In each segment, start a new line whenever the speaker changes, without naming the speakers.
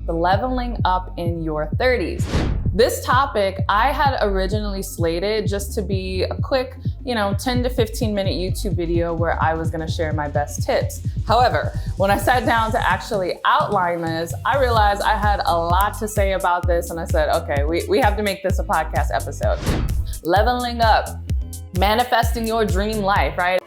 the leveling up in your 30s. This topic I had originally slated just to be a quick, 10 to 15 minute YouTube video where I was gonna share my best tips. However, when I sat down to actually outline this, I realized I had a lot to say about this, and I said, okay, we have to make this a podcast episode. Leveling up, manifesting your dream life, right?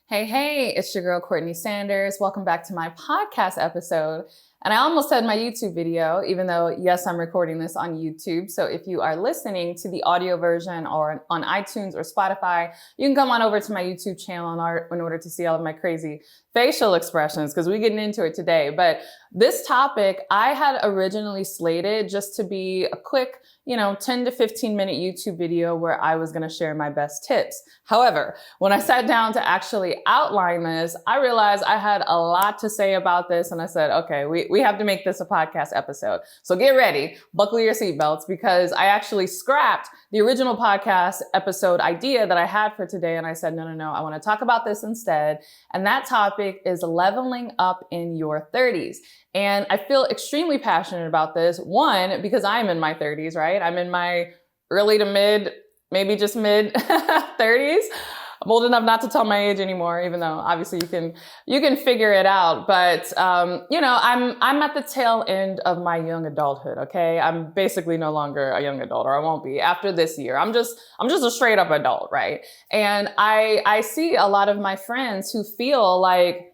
Hey, it's your girl, Courtney Sanders. Welcome back to my podcast episode. And I almost said my YouTube video, even though, yes, I'm recording this on YouTube. So if you are listening to the audio version or on iTunes or Spotify, you can come on over to my YouTube channel in order to see all of my crazy facial expressions, because we're getting into it today. But this topic I had originally slated just to be a quick, 10 to 15 minute YouTube video where I was gonna share my best tips. However, when I sat down to actually outline this, I realized I had a lot to say about this, and I said, okay, we have to make this a podcast episode. So get ready, buckle your seatbelts, because I actually scrapped the original podcast episode idea that I had for today, and I said, no, I wanna talk about this instead. And that topic is leveling up in your 30s. And I feel extremely passionate about this. One, because I'm in my 30s, right? I'm in my early to mid, maybe just mid 30s. I'm old enough not to tell my age anymore, even though obviously you can figure it out. But I'm at the tail end of my young adulthood. Okay, I'm basically no longer a young adult, or I won't be after this year. I'm just a straight up adult, right? And I see a lot of my friends who feel like,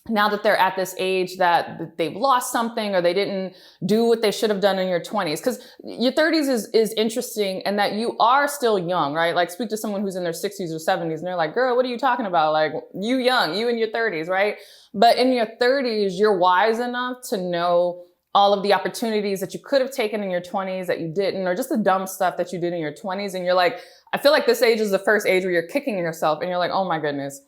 now that they're at this age that they've lost something, or they didn't do what they should have done in your 20s. Because your 30s is interesting in that you are still young, right? Like, speak to someone who's in their 60s or 70s and they're like, girl, what are you talking about? Like, you in your 30s, right? But in your 30s, you're wise enough to know all of the opportunities that you could have taken in your 20s that you didn't, or just the dumb stuff that you did in your 20s. And you're like, I feel like this age is the first age where you're kicking yourself and you're like, oh my goodness.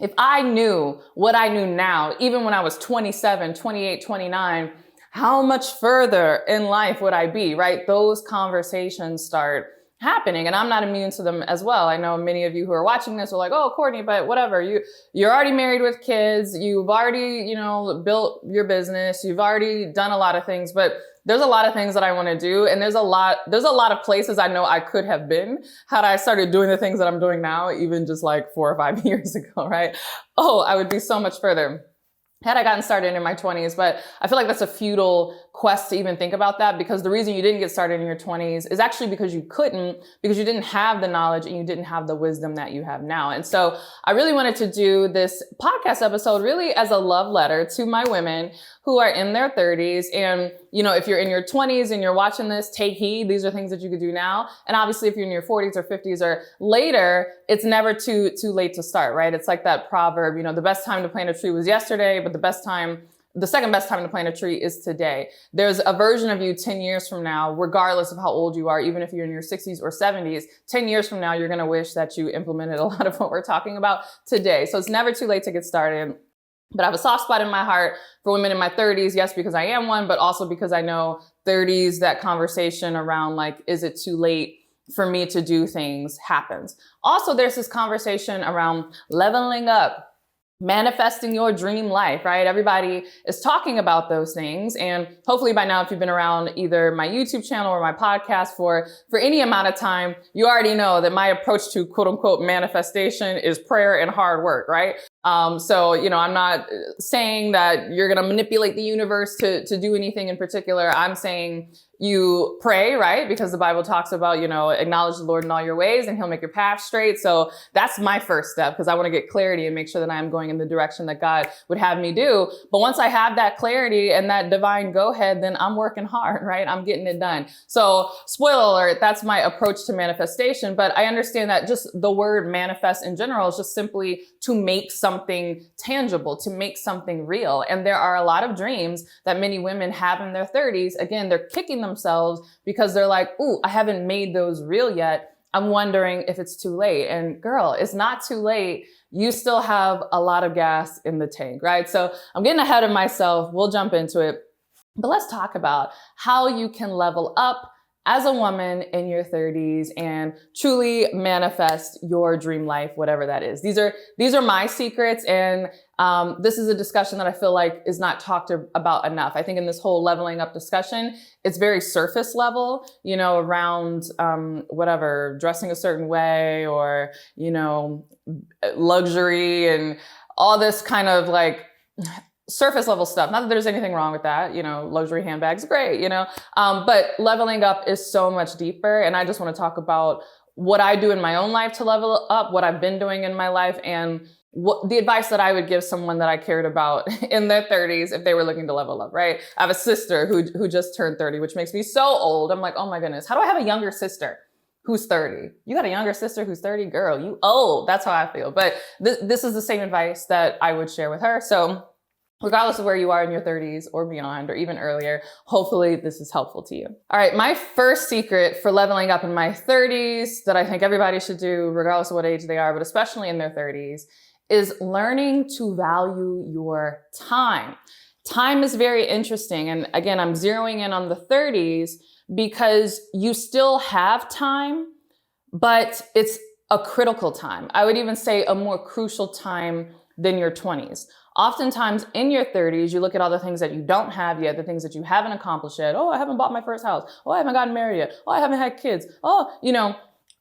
If I knew what I knew now, even when I was 27, 28, 29, how much further in life would I be, right? Those conversations start happening, and I'm not immune to them as well. I know many of you who are watching this are like, oh, Courtney, but whatever. You're already married with kids. You've already, built your business. You've already done a lot of things, but there's a lot of things that I want to do. And there's a lot of places I know I could have been had I started doing the things that I'm doing now, even just like 4 or 5 years ago, right? Oh, I would be so much further had I gotten started in my 20s. But I feel like that's a futile quest to even think about that, because the reason you didn't get started in your 20s is actually because you couldn't, because you didn't have the knowledge and you didn't have the wisdom that you have now. And so I really wanted to do this podcast episode really as a love letter to my women who are in their 30s. And, if you're in your 20s and you're watching this, take heed. These are things that you could do now. And obviously, if you're in your 40s or 50s or later, it's never too late to start, right? It's like that proverb, the best time to plant a tree was yesterday, but the second best time to plant a tree is today. There's a version of you 10 years from now, regardless of how old you are, even if you're in your 60s or 70s, 10 years from now, you're going to wish that you implemented a lot of what we're talking about today. So it's never too late to get started. But I have a soft spot in my heart for women in my 30s. Yes, because I am one, but also because I know 30s, that conversation around like, is it too late for me to do things happens. Also, there's this conversation around leveling up, manifesting your dream life, right? Everybody is talking about those things. And hopefully by now, if you've been around either my YouTube channel or my podcast for any amount of time, you already know that my approach to quote unquote manifestation is prayer and hard work, right? So, I'm not saying that you're going to manipulate the universe to do anything in particular. I'm saying you pray, right? Because the Bible talks about, acknowledge the Lord in all your ways and he'll make your path straight. So that's my first step, because I want to get clarity and make sure that I am going in the direction that God would have me do. But once I have that clarity and that divine go ahead, then I'm working hard, right? I'm getting it done. So spoiler alert, that's my approach to manifestation. But I understand that just the word manifest in general is just simply to make something tangible, to make something real. And there are a lot of dreams that many women have in their 30s. Again, they're kicking themselves because they're like, ooh, I haven't made those real yet. I'm wondering if it's too late. And girl, it's not too late. You still have a lot of gas in the tank, right? So I'm getting ahead of myself. We'll jump into it. But let's talk about how you can level up as a woman in your 30s and truly manifest your dream life, whatever that is. These are my secrets, and this is a discussion that I feel like is not talked about enough. I think in this whole leveling up discussion, it's very surface level, around whatever, dressing a certain way, or, luxury and all this kind of like surface level stuff. Not that there's anything wrong with that, luxury handbags, great, but leveling up is so much deeper. And I just want to talk about what I do in my own life to level up, what I've been doing in my life, and what the advice that I would give someone that I cared about in their 30s if they were looking to level up, right? I have a sister who just turned 30, which makes me so old. I'm like, oh my goodness, how do I have a younger sister who's 30? You got a younger sister who's 30? Girl, you old. That's how I feel. But this is the same advice that I would share with her. So regardless of where you are in your 30s or beyond, or even earlier, hopefully this is helpful to you. All right, my first secret for leveling up in my 30s that I think everybody should do, regardless of what age they are, but especially in their 30s, is learning to value your time. Time is very interesting. And again, I'm zeroing in on the 30s because you still have time, but it's a critical time. I would even say a more crucial time than your 20s. Oftentimes in your 30s, you look at all the things that you don't have yet, the things that you haven't accomplished yet. Oh, I haven't bought my first house. Oh, I haven't gotten married yet. Oh, I haven't had kids. Oh,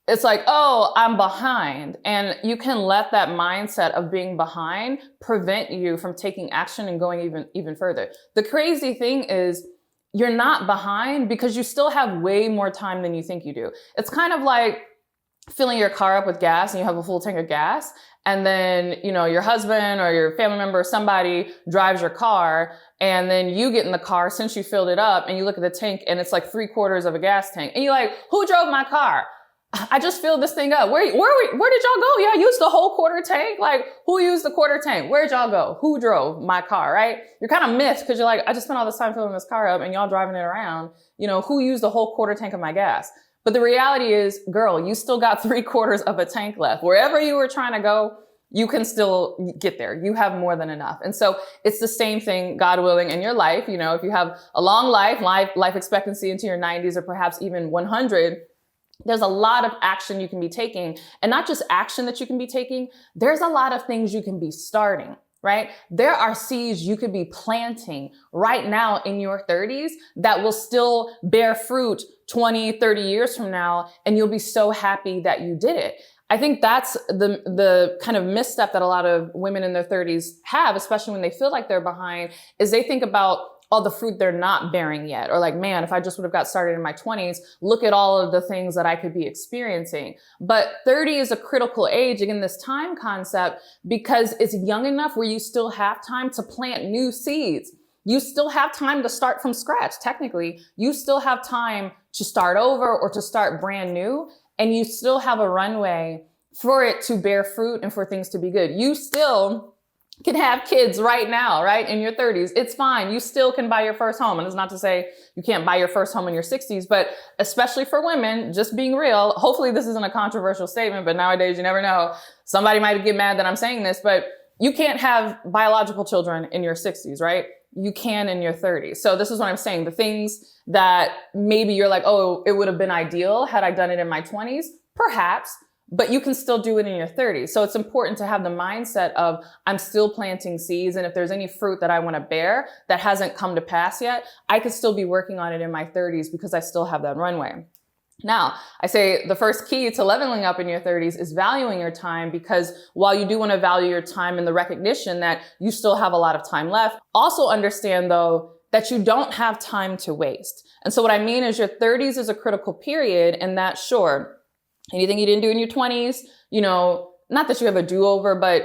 it's like, oh, I'm behind. And you can let that mindset of being behind prevent you from taking action and going even further. The crazy thing is you're not behind because you still have way more time than you think you do. It's kind of like filling your car up with gas and you have a full tank of gas. And then, your husband or your family member or somebody drives your car, and then you get in the car since you filled it up and you look at the tank and it's like 3/4 of a gas tank. And you're like, who drove my car? I just filled this thing up. Where did y'all go? Yeah, I used the whole quarter tank. Like, who used the quarter tank? Where'd y'all go? Who drove my car, right? You're kind of miffed because you're like, I just spent all this time filling this car up and y'all driving it around. Who used the whole quarter tank of my gas? But the reality is, girl, you still got 3/4 of a tank left. Wherever you were trying to go, you can still get there. You have more than enough. And so it's the same thing, God willing, in your life. If you have a long life expectancy into your 90s or perhaps even 100, there's a lot of action you can be taking. And not just action that you can be taking, there's a lot of things you can be starting, right? There are seeds you could be planting right now in your 30s that will still bear fruit 20, 30 years from now. And you'll be so happy that you did it. I think that's the kind of misstep that a lot of women in their 30s have, especially when they feel like they're behind, is they think about all the fruit they're not bearing yet. Or like, man, if I just would have got started in my 20s, look at all of the things that I could be experiencing. But 30 is a critical age, again, this time concept, because it's young enough where you still have time to plant new seeds. You still have time to start from scratch. Technically, you still have time to start over or to start brand new. And you still have a runway for it to bear fruit and for things to be good. You still can have kids right now, right? In your 30s. It's fine. You still can buy your first home. And it's not to say you can't buy your first home in your 60s, but especially for women, just being real, hopefully this isn't a controversial statement, but nowadays you never know. Somebody might get mad that I'm saying this, but you can't have biological children in your 60s, right? You can in your 30s. So this is what I'm saying. The things that maybe you're like, oh, it would have been ideal had I done it in my 20s, perhaps, but you can still do it in your 30s. So it's important to have the mindset of I'm still planting seeds. And if there's any fruit that I want to bear that hasn't come to pass yet, I could still be working on it in my 30s because I still have that runway. Now, I say the first key to leveling up in your 30s is valuing your time, because while you do want to value your time and the recognition that you still have a lot of time left, also understand though that you don't have time to waste. And so what I mean is your 30s is a critical period, and that sure, anything you didn't do in your 20s, not that you have a do-over, but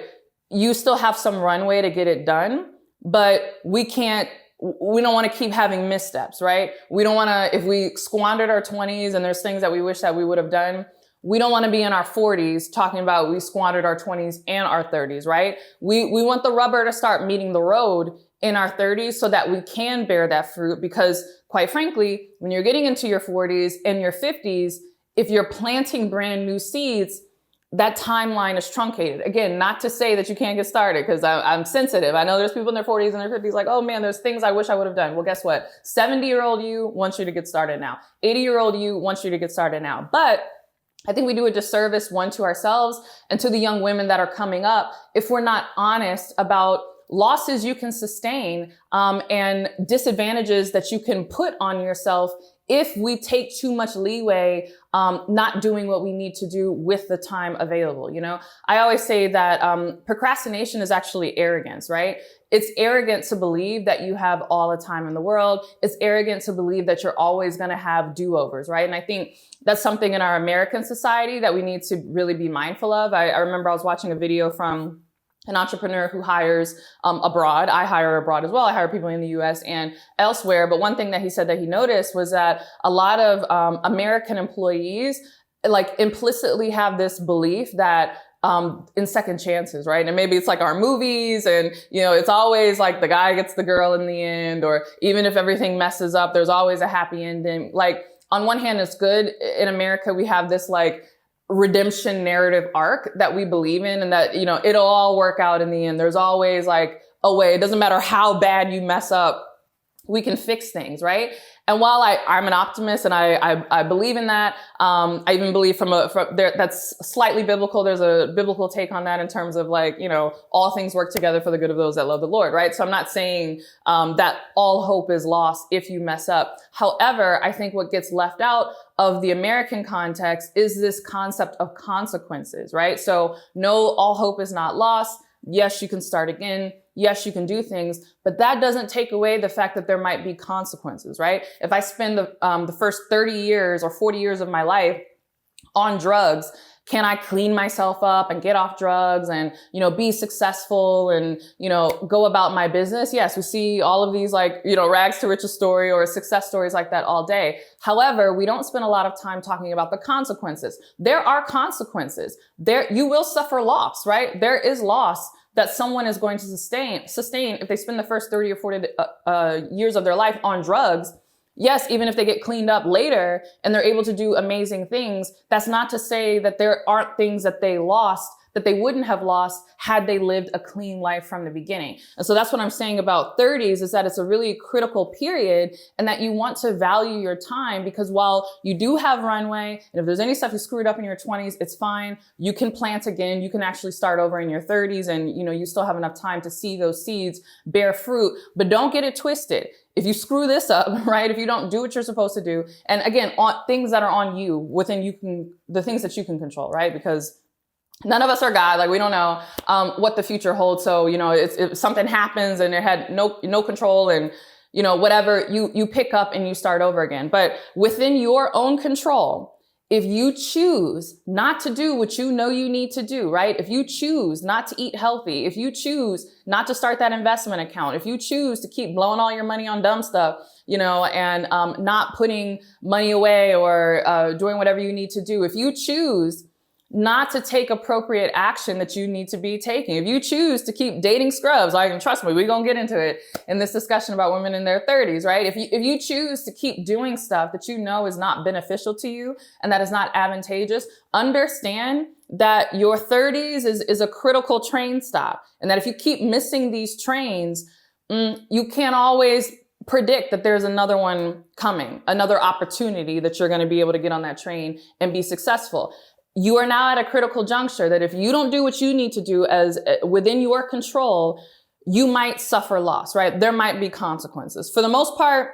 you still have some runway to get it done, but we don't want to keep having missteps, right? We don't want to, if we squandered our 20s and there's things that we wish that we would have done, we don't want to be in our 40s talking about we squandered our 20s and our 30s, right? We want the rubber to start meeting the road in our 30s so that we can bear that fruit, because quite frankly, when you're getting into your 40s and your 50s, if you're planting brand new seeds, that timeline is truncated. Again, not to say that you can't get started, because I'm sensitive. I know there's people in their 40s and their 50s like, oh man, there's things I wish I would have done. Well, guess what? 70-year-old you wants you to get started now. 80-year-old you wants you to get started now. But I think we do a disservice, one, to ourselves and to the young women that are coming up, if we're not honest about losses you can sustain, and disadvantages that you can put on yourself if we take too much leeway, not doing what we need to do with the time available. You know, I always say that procrastination is actually arrogance, right? It's arrogant to believe that you have all the time in the world. It's arrogant to believe that you're always going to have do-overs, right? And I think that's something in our American society that we need to really be mindful of. I remember I was watching a video from an entrepreneur who hires abroad. I hire abroad as well. I hire people in the US and elsewhere. But one thing that he said that he noticed was that a lot of American employees like implicitly have this belief that in second chances, right? And maybe it's like our movies, and you know, it's always like the guy gets the girl in the end, or even if everything messes up, there's always a happy ending. Like on one hand, it's good. In America, we have this like redemption narrative arc that we believe in, and that, you know, it'll all work out in the end. There's always like a way. It doesn't matter how bad you mess up, we can fix things, right? And while I'm an optimist and I believe in that, I even believe from there, that's slightly biblical. There's a biblical take on that in terms of like, you know, all things work together for the good of those that love the Lord, right? So I'm not saying that all hope is lost if you mess up. However, I think what gets left out of the American context is this concept of consequences, right? So no, all hope is not lost. Yes, you can start again. Yes, you can do things, but that doesn't take away the fact that there might be consequences, right? If I spend the first 30 years or 40 years of my life on drugs, can I clean myself up and get off drugs and, you know, be successful and, you know, go about my business? Yes, we see all of these like, you know, rags to riches story or success stories like that all day. However, we don't spend a lot of time talking about the consequences. There are consequences. You will suffer loss, right? There is loss that someone is going to sustain if they spend the first 30 or 40 years of their life on drugs. Yes, even if they get cleaned up later and they're able to do amazing things, that's not to say that there aren't things that they lost that they wouldn't have lost had they lived a clean life from the beginning. And so that's what I'm saying about 30s, is that it's a really critical period, and that you want to value your time, because while you do have runway, and if there's any stuff you screwed up in your 20s, it's fine. You can plant again. You can actually start over in your 30s, and you know, you still have enough time to see those seeds bear fruit. But don't get it twisted. If you screw this up, right? If you don't do what you're supposed to do, and again, on things that are on you, the things that you can control, right? Because none of us are God. Like, we don't know what the future holds. So, you know, if something happens and it had no control, and, you know, whatever, you pick up and you start over again. But within your own control, if you choose not to do what you know you need to do, right? If you choose not to eat healthy, if you choose not to start that investment account, if you choose to keep blowing all your money on dumb stuff, you know, and not putting money away or doing whatever you need to do, if you choose not to take appropriate action that you need to be taking, if you choose to keep dating scrubs, like, trust me, we're going to get into it in this discussion about women in their 30s, right? If you choose to keep doing stuff that you know is not beneficial to you and that is not advantageous, understand that your 30s is a critical train stop. And that if you keep missing these trains, you can't always predict that there's another one coming, another opportunity that you're going to be able to get on that train and be successful. You are now at a critical juncture that if you don't do what you need to do as within your control, you might suffer loss, right? There might be consequences. For the most part,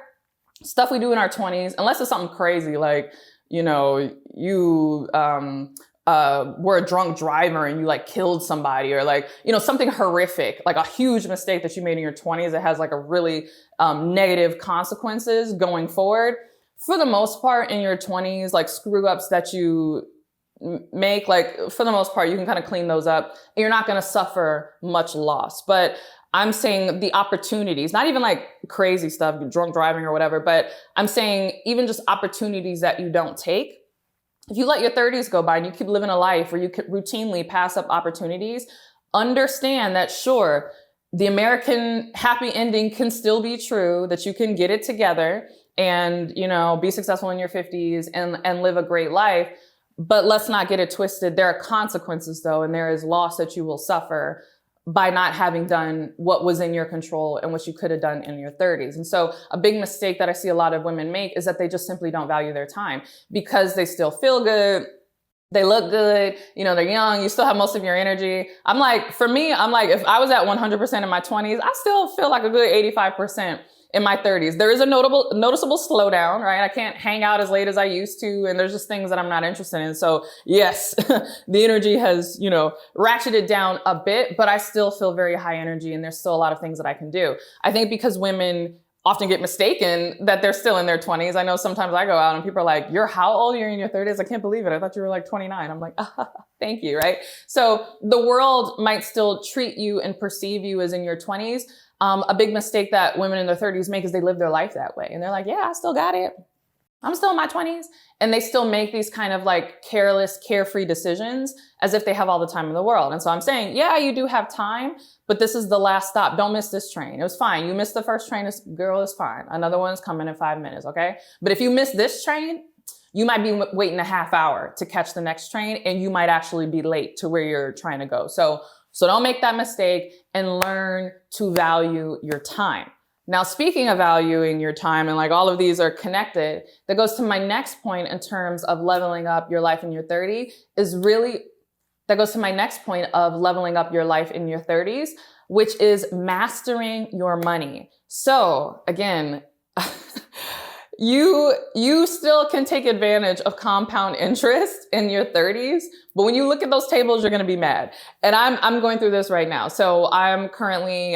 stuff we do in our 20s, unless it's something crazy, like, you know, you were a drunk driver and you like killed somebody, or like, you know, something horrific, like a huge mistake that you made in your 20s that has like a really negative consequences going forward. For the most part, in your 20s, like screw ups that you make, like, for the most part, you can kind of clean those up and you're not going to suffer much loss. But I'm saying the opportunities, not even like crazy stuff, drunk driving or whatever, but I'm saying even just opportunities that you don't take. If you let your 30s go by and you keep living a life where you routinely pass up opportunities, understand that sure, the American happy ending can still be true, that you can get it together and, you know, be successful in your 50s and live a great life. But let's not get it twisted. There are consequences though, and there is loss that you will suffer by not having done what was in your control and what you could have done in your 30s. And so a big mistake that I see a lot of women make is that they just simply don't value their time because they still feel good. They look good, they're young, you still have most of your energy. For me, if I was at 100% in my 20s, I still feel like a good 85% in my 30s. There is a noticeable slowdown, right? I can't hang out as late as I used to, and there's just things that I'm not interested in. So yes, the energy has, ratcheted down a bit, but I still feel very high energy, and there's still a lot of things that I can do. I think because women often get mistaken that they're still in their 20s. I know sometimes I go out and people are like, you're how old? You're in your 30s? I can't believe it. I thought you were like 29. I'm like, thank you, right? So the world might still treat you and perceive you as in your 20s. A big mistake that women in their 30s make is they live their life that way. And they're like, yeah, I still got it. I'm still in my 20s. And they still make these kind of like careless, carefree decisions as if they have all the time in the world. And so I'm saying, yeah, you do have time, but this is the last stop. Don't miss this train. It was fine. You missed the first train. Girl, is fine. Another one's coming in 5 minutes, okay? But if you miss this train, you might be waiting a half hour to catch the next train, and you might actually be late to where you're trying to go. So don't make that mistake and learn to value your time. Now, speaking of valuing your time, and like all of these are connected, that goes to my next point in terms of leveling up your life in your 30s which is mastering your money. So again, you still can take advantage of compound interest in your 30s, but when you look at those tables, you're going to be mad. And I'm going through this right now. So I'm currently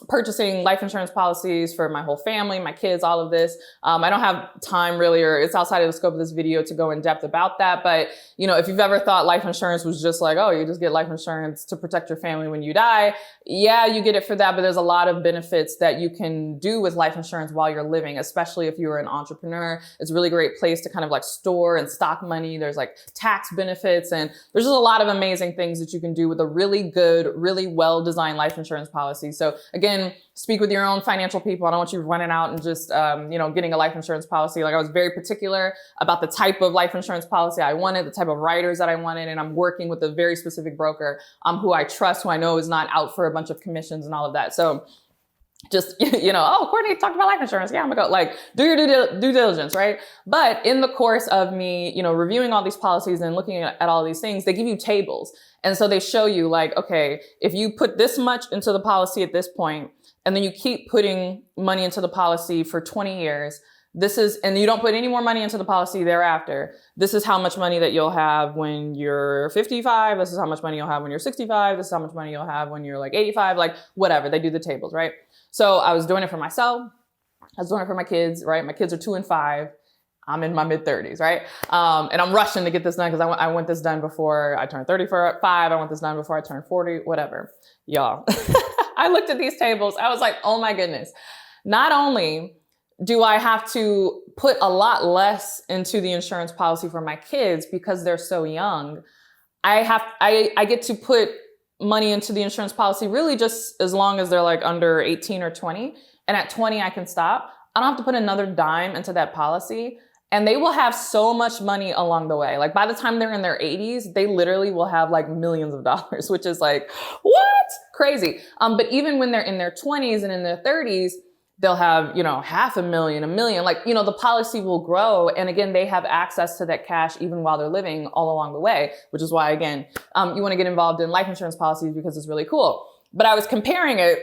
purchasing life insurance policies for my whole family, my kids, all of this. I don't have time really, or it's outside of the scope of this video to go in depth about that. But if you've ever thought life insurance was just like, oh, you just get life insurance to protect your family when you die. Yeah, you get it for that, but there's a lot of benefits that you can do with life insurance while you're living, especially if you're an entrepreneur. It's a really great place to kind of like store and stock money. There's like tax benefits, and there's just a lot of amazing things that you can do with a really good, really well-designed life insurance policy. So again, speak with your own financial people. I don't want you running out and just, getting a life insurance policy. Like I was very particular about the type of life insurance policy I wanted, the type of riders that I wanted. And I'm working with a very specific broker, who I trust, who I know is not out for a bunch of commissions and all of that. So just, oh, Courtney talked about life insurance. Yeah, I'm gonna go do your due diligence, right? But in the course of me, reviewing all these policies and looking at all these things, they give you tables. And so they show you like, okay, if you put this much into the policy at this point, and then you keep putting money into the policy for 20 years, and you don't put any more money into the policy thereafter, this is how much money that you'll have when you're 55. This is how much money you'll have when you're 65. This is how much money you'll have when you're like 85, like whatever. They do the tables, right? So I was doing it for myself. I was doing it for my kids, right? My kids are 2 and 5. I'm in my mid 30s, right? And I'm rushing to get this done because I want this done before I turn 35. I want this done before I turn 40, whatever. Y'all, I looked at these tables. I was like, oh my goodness. Not only do I have to put a lot less into the insurance policy for my kids because they're so young, I get to put money into the insurance policy really just as long as they're like under 18 or 20. And at 20, I can stop. I don't have to put another dime into that policy. And they will have so much money along the way. Like by the time they're in their 80s, they literally will have like millions of dollars, which is like, what? Crazy. But even when they're in their 20s and in their 30s, they'll have, $500,000, $1 million, the policy will grow. And again, they have access to that cash even while they're living all along the way, which is why, again, you want to get involved in life insurance policies because it's really cool. But I was comparing it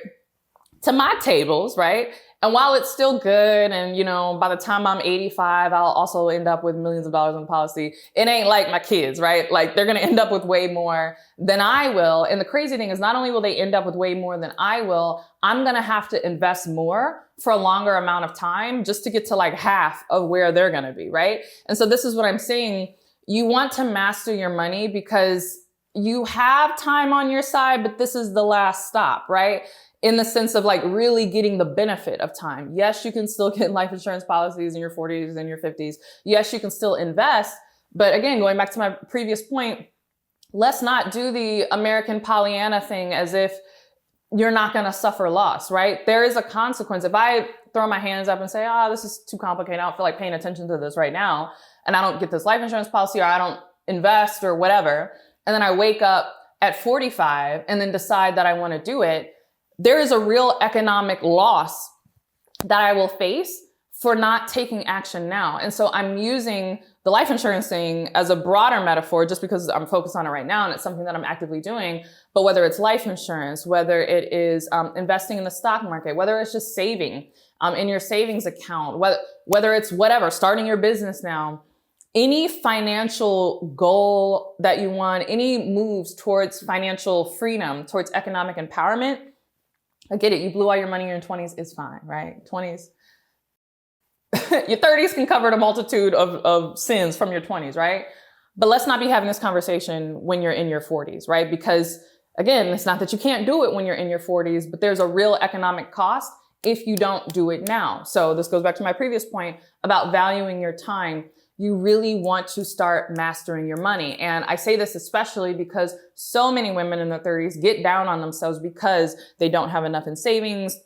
to my tables, right? And while it's still good, and by the time I'm 85, I'll also end up with millions of dollars in policy. It ain't like my kids, right? Like they're going to end up with way more than I will. And the crazy thing is not only will they end up with way more than I will, I'm going to have to invest more for a longer amount of time just to get to like half of where they're going to be, right? And so this is what I'm saying. You want to master your money because you have time on your side, but this is the last stop, right? In the sense of like really getting the benefit of time. Yes, you can still get life insurance policies in your 40s and your 50s. Yes, you can still invest. But again, going back to my previous point, let's not do the American Pollyanna thing as if you're not going to suffer loss, right? There is a consequence. If I throw my hands up and say, this is too complicated, I don't feel like paying attention to this right now, and I don't get this life insurance policy, or I don't invest or whatever, and then I wake up at 45 and then decide that I want to do it, there is a real economic loss that I will face for not taking action now. And so I'm using the life insurance thing as a broader metaphor just because I'm focused on it right now and it's something that I'm actively doing. But whether it's life insurance, whether it is investing in the stock market, whether it's just saving in your savings account, whether it's whatever, starting your business now, any financial goal that you want, any moves towards financial freedom, towards economic empowerment, I get it. You blew all your money in your 20s, it's fine, right? 20s. Your 30s can cover a multitude of sins from your 20s, right? But let's not be having this conversation when you're in your 40s, right? Because again, it's not that you can't do it when you're in your 40s, but there's a real economic cost if you don't do it now. So this goes back to my previous point about valuing your time. You really want to start mastering your money. And I say this especially because so many women in their 30s get down on themselves because they don't have enough in savings.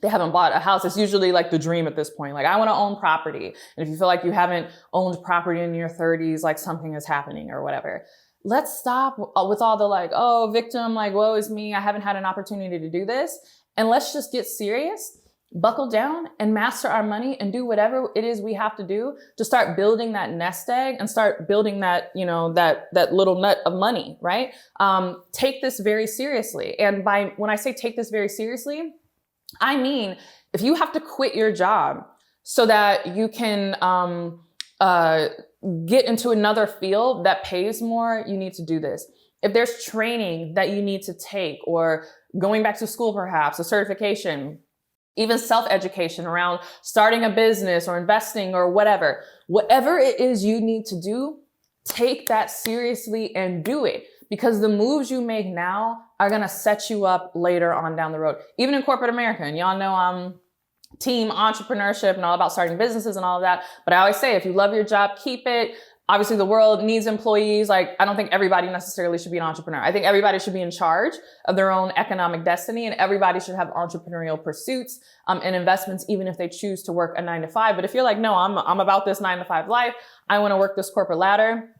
They haven't bought a house. It's usually like the dream at this point. Like, I want to own property. And if you feel like you haven't owned property in your 30s, like something is happening or whatever. Let's stop with all the like, oh, victim, like, woe is me. I haven't had an opportunity to do this. And let's just get serious, buckle down and master our money and do whatever it is we have to do to start building that nest egg and start building that, that little nut of money, right? Take this very seriously. And when I say take this very seriously, I mean, if you have to quit your job so that you can get into another field that pays more, you need to do this. If there's training that you need to take or going back to school, perhaps a certification, even self-education around starting a business or investing or whatever it is you need to do, take that seriously and do it. Because the moves you make now are going to set you up later on down the road. Even in corporate America, and y'all know I'm team entrepreneurship and all about starting businesses and all of that. But I always say, if you love your job, keep it. Obviously, the world needs employees. Like, I don't think everybody necessarily should be an entrepreneur. I think everybody should be in charge of their own economic destiny, and everybody should have entrepreneurial pursuits and investments, even if they choose to work a 9-to-5. But if you're like, no, I'm about this 9-to-5 life, I want to work this corporate ladder,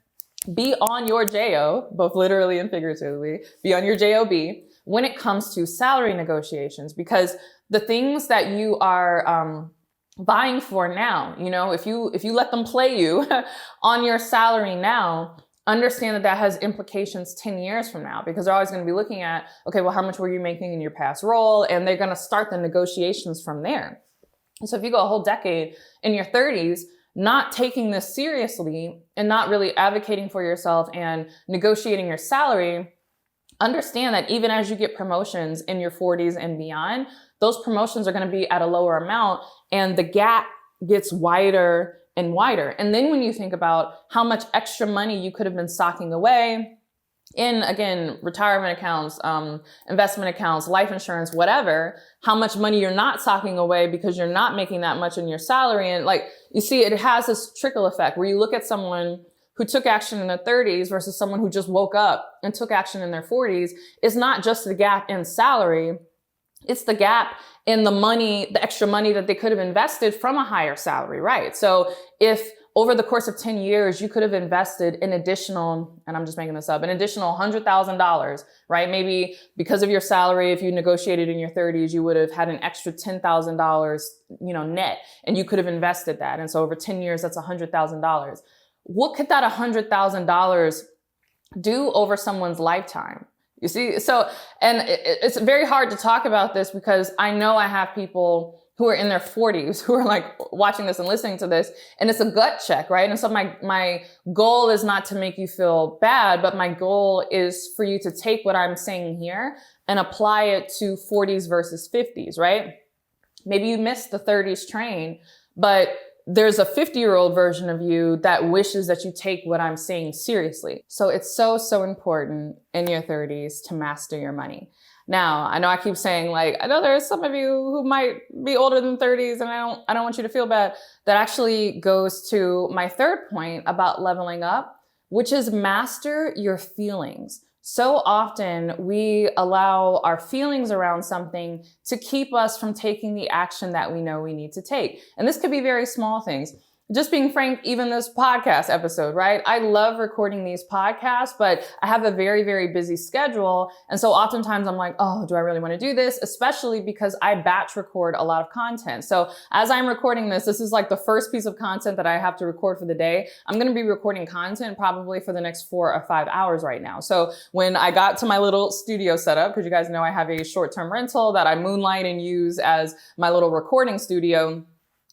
be on your JO, both literally and figuratively, be on your JOB when it comes to salary negotiations, because the things that you are vying for now, if you let them play you on your salary now, understand that has implications 10 years from now, because they're always going to be looking at, okay, well, how much were you making in your past role? And they're going to start the negotiations from there. So if you go a whole decade in your 30s, not taking this seriously and not really advocating for yourself and negotiating your salary, understand that even as you get promotions in your 40s and beyond, those promotions are going to be at a lower amount and the gap gets wider and wider. And then when you think about how much extra money you could have been socking away in, again, retirement accounts, investment accounts, life insurance, whatever, how much money you're not socking away because you're not making that much in your salary. And like, you see, it has this trickle effect where you look at someone who took action in their 30s versus someone who just woke up and took action in their 40s. It's not just the gap in salary. It's the gap in the money, the extra money that they could have invested from a higher salary, right? So if over the course of 10 years, you could have invested an additional, and I'm just making this up, an additional $100,000, right? Maybe because of your salary, if you negotiated in your 30s, you would have had an extra $10,000, net, and you could have invested that. And so over 10 years, that's $100,000. What could that $100,000 do over someone's lifetime? You see, and it's very hard to talk about this because I know I have people who are in their 40s who are like watching this and listening to this, and it's a gut check, right? And so my goal is not to make you feel bad, but my goal is for you to take what I'm saying here and apply it to 40s versus 50s, right? Maybe you missed the 30s train, but there's a 50-year-old version of you that wishes that you take what I'm saying seriously. So it's so important in your 30s to master your money. Now, I know I keep saying, like, I know there's some of you who might be older than 30s, and I don't want you to feel bad. That actually goes to my third point about leveling up, which is master your feelings. So often we allow our feelings around something to keep us from taking the action that we know we need to take. And this could be very small things. just being frank, even this podcast episode, right? I love recording these podcasts, but I have a very, very busy schedule. And so oftentimes I'm like, oh, do I really want to do this? Especially because I batch record a lot of content. So as I'm recording this is like the first piece of content that I have to record for the day. I'm going to be recording content probably for the next 4 or 5 hours right now. So when I got to my little studio setup, because you guys know I have a short-term rental that I moonlight and use as my little recording studio.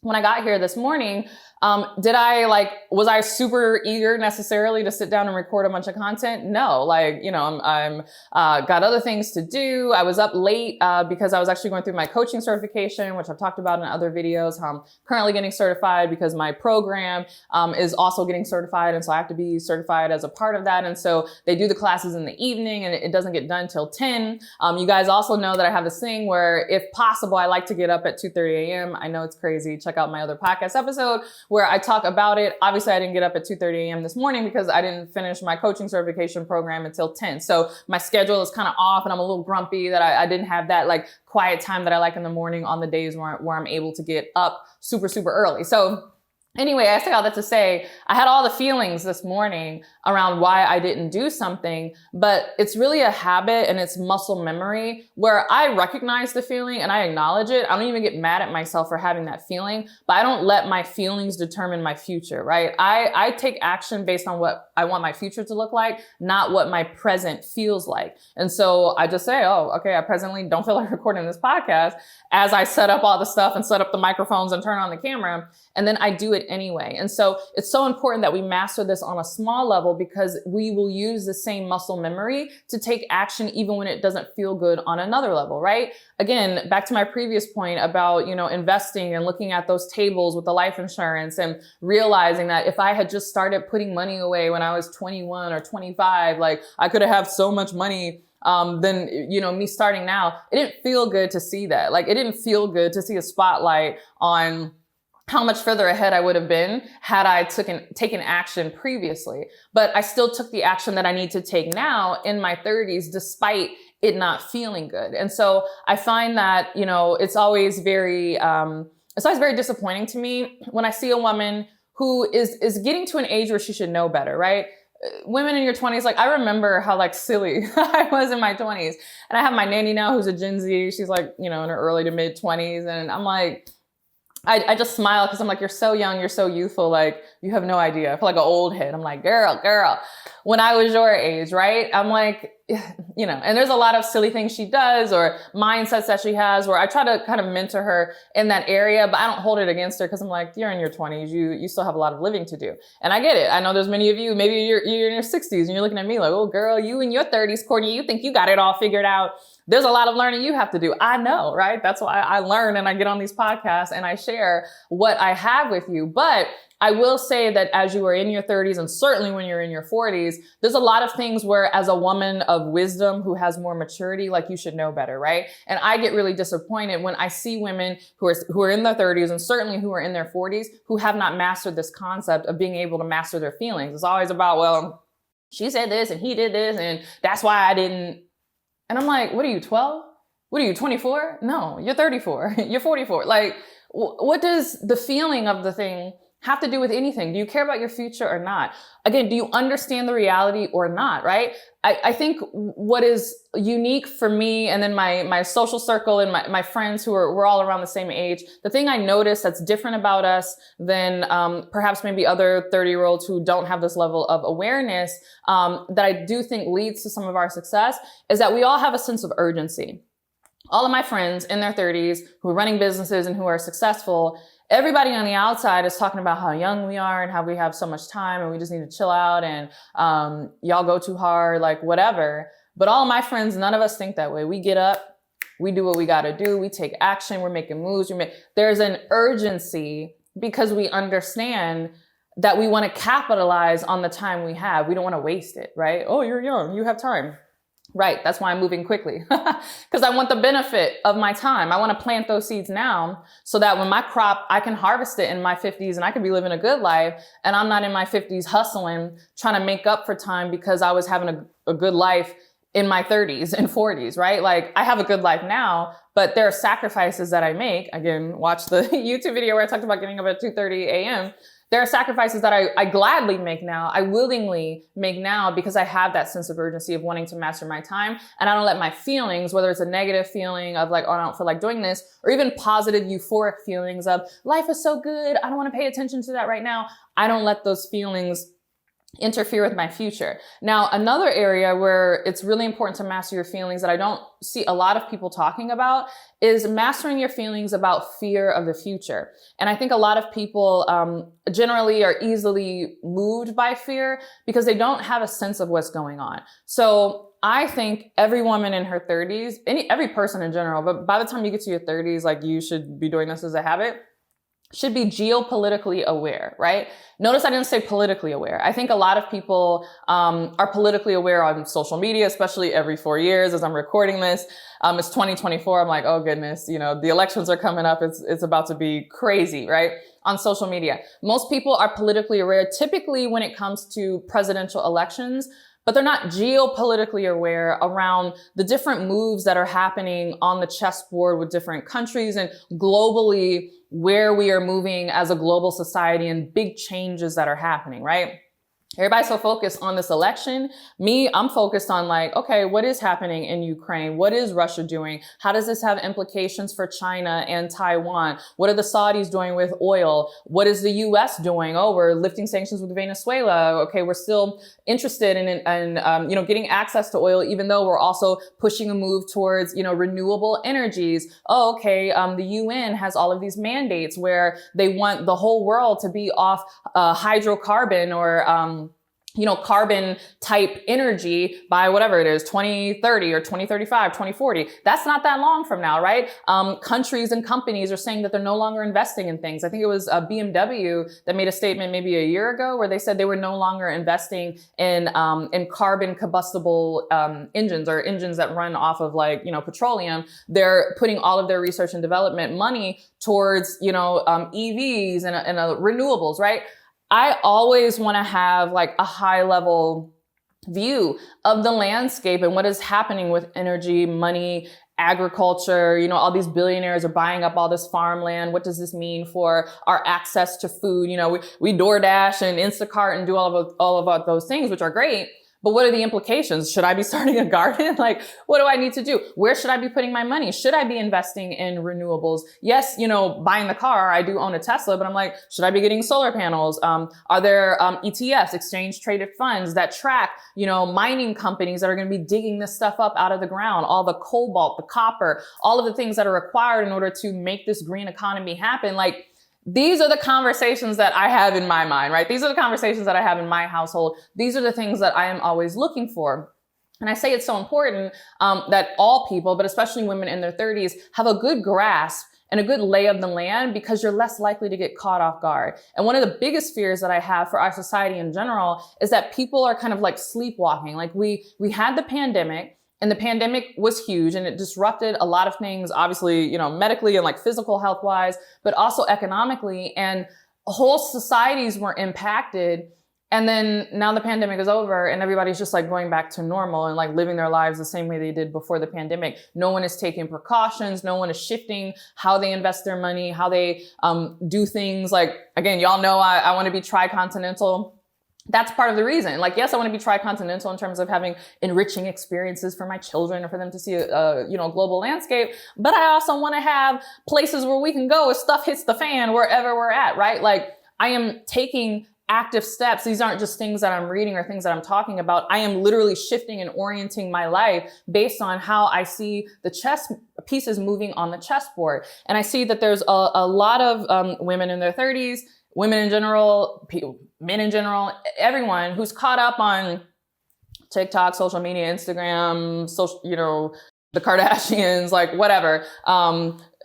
When I got here this morning, was I super eager necessarily to sit down and record a bunch of content? No, I'm got other things to do. I was up late, because I was actually going through my coaching certification, which I've talked about in other videos, how I'm currently getting certified because my program, is also getting certified. And so I have to be certified as a part of that. And so they do the classes in the evening and it doesn't get done till 10. You guys also know that I have this thing where if possible, I like to get up at 2:30 a.m. I know it's crazy. Check out my other podcast episode where I talk about it. Obviously, I didn't get up at 2:30 a.m. this morning because I didn't finish my coaching certification program until 10. So my schedule is kind of off and I'm a little grumpy that I didn't have that like quiet time that I like in the morning on the days where I'm able to get up super, super early. So anyway, I say all that to say, I had all the feelings this morning around why I didn't do something, but it's really a habit and it's muscle memory where I recognize the feeling and I acknowledge it. I don't even get mad at myself for having that feeling, but I don't let my feelings determine my future, right? I take action based on what I want my future to look like, not what my present feels like. And so I just say, oh, okay, I presently don't feel like recording this podcast as I set up all the stuff and set up the microphones and turn on the camera. And then I do it anyway. And so it's so important that we master this on a small level because we will use the same muscle memory to take action even when it doesn't feel good on another level, right? Again, back to my previous point about, investing and looking at those tables with the life insurance and realizing that if I had just started putting money away when I was 21 or 25, like I could have so much money then, me starting now, it didn't feel good to see that. Like it didn't feel good to see a spotlight on how much further ahead I would have been had I taken action previously. But I still took the action that I need to take now in my 30s, despite it not feeling good. And so I find that, it's always very disappointing to me when I see a woman who is getting to an age where she should know better, right? Women in your 20s, like I remember how like silly I was in my 20s. And I have my nanny now who's a Gen Z. She's like, in her early to mid 20s. And I'm like, I just smile because I'm like, you're so young, you're so youthful, like you have no idea. I feel like an old head. I'm like, girl, when I was your age, right? I'm like, and there's a lot of silly things she does or mindsets that she has where I try to kind of mentor her in that area, but I don't hold it against her because I'm like, you're in your 20s, you still have a lot of living to do. And I get it. I know there's many of you, maybe you're in your 60s and you're looking at me like, oh girl, you in your 30s, Courtney, you think you got it all figured out. There's a lot of learning you have to do. I know, right? That's why I learn and I get on these podcasts and I share what I have with you. But I will say that as you are in your 30s and certainly when you're in your 40s, there's a lot of things where as a woman of wisdom who has more maturity, like you should know better, right? And I get really disappointed when I see women who are in their 30s and certainly who are in their 40s who have not mastered this concept of being able to master their feelings. It's always about, well, she said this and he did this and that's why I didn't. And I'm like, what are you, 12? What are you, 24? No, you're 34. You're 44. Like, what does the feeling of the thing have to do with anything? Do you care about your future or not? Again, do you understand the reality or not, right? I think what is unique for me and then my social circle and my friends who we're all around the same age, the thing I notice that's different about us than perhaps maybe other 30-year-olds who don't have this level of awareness that I do think leads to some of our success is that we all have a sense of urgency. All of my friends in their 30s who are running businesses and who are successful, everybody on the outside is talking about how young we are and how we have so much time and we just need to chill out and y'all go too hard, like whatever. But all of my friends, none of us think that way. We get up, we do what we got to do, we take action, we're making moves. There's an urgency because we understand that we want to capitalize on the time we have. We don't want to waste it, right? Oh, you're young, you have time. Right. That's why I'm moving quickly because I want the benefit of my time. I want to plant those seeds now so that when my crop, I can harvest it in my 50s and I can be living a good life. And I'm not in my 50s hustling, trying to make up for time because I was having a good life in my 30s and 40s, right? Like I have a good life now, but there are sacrifices that I make. Again, watch the YouTube video where I talked about getting up at 2:30 a.m. There are sacrifices that I gladly make now. I willingly make now because I have that sense of urgency of wanting to master my time. And I don't let my feelings, whether it's a negative feeling of like, oh, I don't feel like doing this, or even positive euphoric feelings of life is so good, I don't want to pay attention to that right now. I don't let those feelings interfere with my future. Now, another area where it's really important to master your feelings that I don't see a lot of people talking about is mastering your feelings about fear of the future. And I think a lot of people generally are easily moved by fear because they don't have a sense of what's going on. So I think every woman in her 30s, every person in general, but by the time you get to your 30s, like you should be doing this as a habit, should be geopolitically aware, right? Notice I didn't say politically aware. I think a lot of people are politically aware on social media, especially every 4 years as I'm recording this. It's 2024. I'm like, oh goodness, the elections are coming up. It's about to be crazy, right? On social media. Most people are politically aware typically when it comes to presidential elections, but they're not geopolitically aware around the different moves that are happening on the chessboard with different countries and globally where we are moving as a global society and big changes that are happening, right? Everybody's so focused on this election. Me, I'm focused on like, okay, what is happening in Ukraine? What is Russia doing? How does this have implications for China and Taiwan? What are the Saudis doing with oil? What is the US doing? Oh, we're lifting sanctions with Venezuela. Okay, we're still interested in getting access to oil, even though we're also pushing a move towards, renewable energies. Oh, okay, the UN has all of these mandates where they want the whole world to be off hydrocarbon or carbon type energy by whatever it is, 2030 or 2035, 2040. That's not that long from now, right? Countries and companies are saying that they're no longer investing in things. I think it was BMW that made a statement maybe a year ago where they said they were no longer investing in carbon combustible engines or engines that run off of petroleum. They're putting all of their research and development money towards, EVs and renewables, right? I always want to have like a high level view of the landscape and what is happening with energy, money, agriculture. All these billionaires are buying up all this farmland. What does this mean for our access to food? We DoorDash and Instacart and do all of those things, which are great. But what are the implications? Should I be starting a garden? Like, what do I need to do? Where should I be putting my money? Should I be investing in renewables? Yes, buying the car. I do own a Tesla, but I'm like, should I be getting solar panels? Are there ETFs, exchange traded funds that track, mining companies that are going to be digging this stuff up out of the ground, all the cobalt, the copper, all of the things that are required in order to make this green economy happen? Like, these are the conversations that I have in my mind, right? These are the conversations that I have in my household. These are the things that I am always looking for. And I say it's so important that all people, but especially women in their 30s, have a good grasp and a good lay of the land because you're less likely to get caught off guard. And one of the biggest fears that I have for our society in general is that people are kind of like sleepwalking. Like we had the pandemic. And the pandemic was huge and it disrupted a lot of things, obviously, medically and like physical health wise, but also economically, and whole societies were impacted. And then now the pandemic is over and everybody's just like going back to normal and like living their lives the same way they did before the pandemic. No one is taking precautions. No one is shifting how they invest their money, how they do things. Like, again, y'all know I want to be tri-continental. That's part of the reason. Like, yes, I want to be tri-continental in terms of having enriching experiences for my children or for them to see a global landscape. But I also want to have places where we can go if stuff hits the fan wherever we're at, right? Like, I am taking active steps. These aren't just things that I'm reading or things that I'm talking about. I am literally shifting and orienting my life based on how I see the chess pieces moving on the chessboard. And I see that there's a lot of women in their 30s, women in general, men in general, everyone who's caught up on TikTok, social media, Instagram, the Kardashians, like whatever,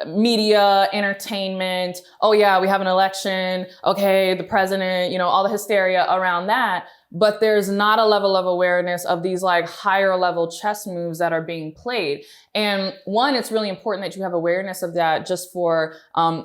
media, entertainment. Oh yeah, we have an election. Okay, the president, all the hysteria around that. but there's not a level of awareness of these like higher level chess moves that are being played. And one, it's really important that you have awareness of that just for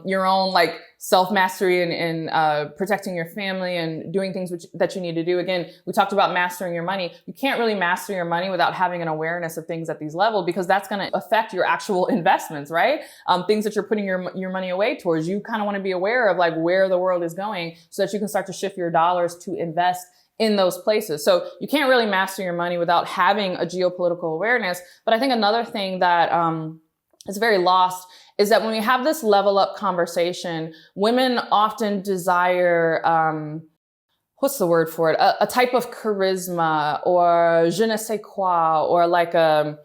your own like self-mastery and protecting your family and doing things that you need to do. Again, we talked about mastering your money. You can't really master your money without having an awareness of things at these levels, because that's going to affect your actual investments, right? Things that you're putting your money away towards. You kind of want to be aware of like where the world is going so that you can start to shift your dollars to invest in those places. So you can't really master your money without having a geopolitical awareness. But I think another thing that is very lost is that when we have this level up conversation, women often desire, what's the word for it? A type of charisma or je ne sais quoi, or like a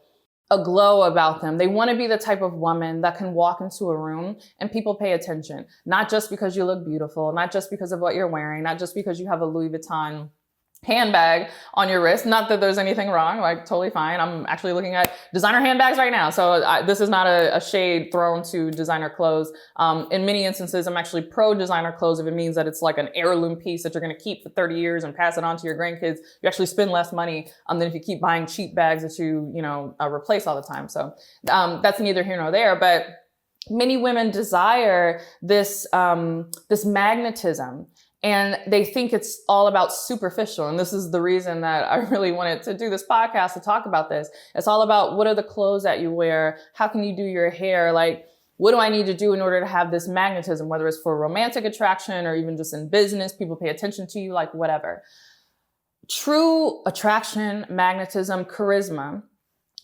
glow about them. They want to be the type of woman that can walk into a room and people pay attention, not just because you look beautiful, not just because of what you're wearing, not just because you have a Louis Vuitton handbag on your wrist. Not that there's anything wrong, like totally fine. I'm actually looking at designer handbags right now. So this is not a shade thrown to designer clothes. In many instances, I'm actually pro designer clothes if it means that it's like an heirloom piece that you're going to keep for 30 years and pass it on to your grandkids. You actually spend less money than if you keep buying cheap bags that you replace all the time. So that's neither here nor there. But many women desire this magnetism. And they think it's all about superficial. And this is the reason that I really wanted to do this podcast to talk about this. It's all about, what are the clothes that you wear? How can you do your hair? Like, what do I need to do in order to have this magnetism, whether it's for romantic attraction or even just in business, people pay attention to you, like whatever. True attraction, magnetism, charisma.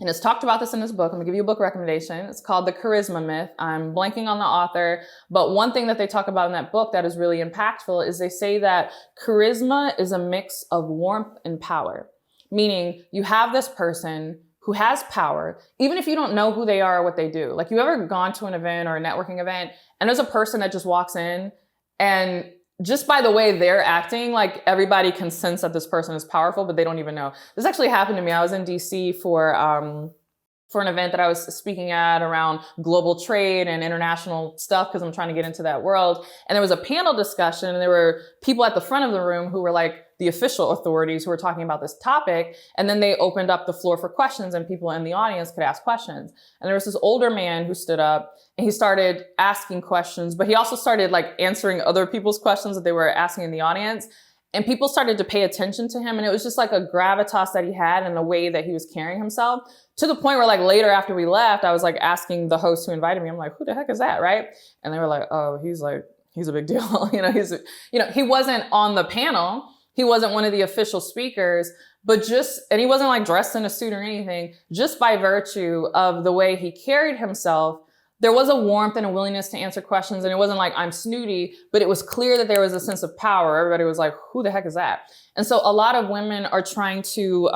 And it's talked about this in this book. I'm gonna give you a book recommendation. It's called The Charisma Myth. I'm blanking on the author, but one thing that they talk about in that book that is really impactful is they say that charisma is a mix of warmth and power. Meaning you have this person who has power, even if you don't know who they are or what they do. Like, you ever gone to an event or a networking event and there's a person that just walks in and just by the way they're acting, like everybody can sense that this person is powerful, but they don't even know. This actually happened to me. I was in DC for an event that I was speaking at around global trade and international stuff, because I'm trying to get into that world. And there was a panel discussion, and there were people at the front of the room who were like the official authorities who were talking about this topic. And then they opened up the floor for questions, and people in the audience could ask questions. And there was this older man who stood up and he started asking questions, but he also started like answering other people's questions that they were asking in the audience. And people started to pay attention to him. And it was just like a gravitas that he had and the way that he was carrying himself, to the point where like later after we left, I was like asking the host who invited me, I'm like, who the heck is that? Right. And they were like, oh, he's a big deal. He wasn't on the panel. He wasn't one of the official speakers, and he wasn't like dressed in a suit or anything. Just by virtue of the way he carried himself, there was a warmth and a willingness to answer questions. And it wasn't like, I'm snooty, but it was clear that there was a sense of power. Everybody was like, who the heck is that? And so a lot of women are trying to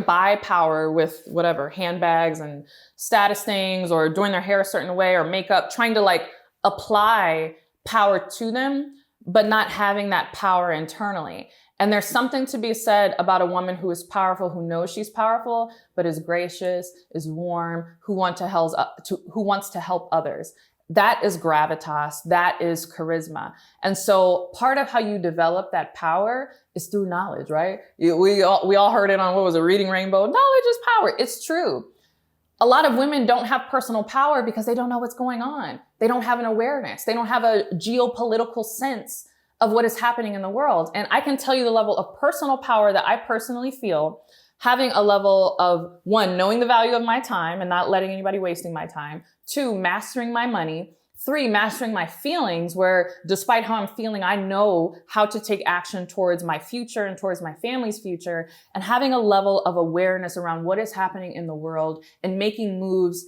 buy power with whatever, handbags and status things, or doing their hair a certain way, or makeup, trying to like apply power to them, but not having that power internally. And there's something to be said about a woman who is powerful, who knows she's powerful, but is gracious, is warm, who wants to help others. That is gravitas. That is charisma. And so part of how you develop that power is through knowledge, right? We all heard it on, what was it, Reading Rainbow? Knowledge is power. It's true. A lot of women don't have personal power because they don't know what's going on. They don't have an awareness. They don't have a geopolitical sense of what is happening in the world. And I can tell you the level of personal power that I personally feel, having a level of, one, knowing the value of my time and not letting anybody wasting my time. 2, mastering my money. 3, mastering my feelings, where despite how I'm feeling, I know how to take action towards my future and towards my family's future, and having a level of awareness around what is happening in the world and making moves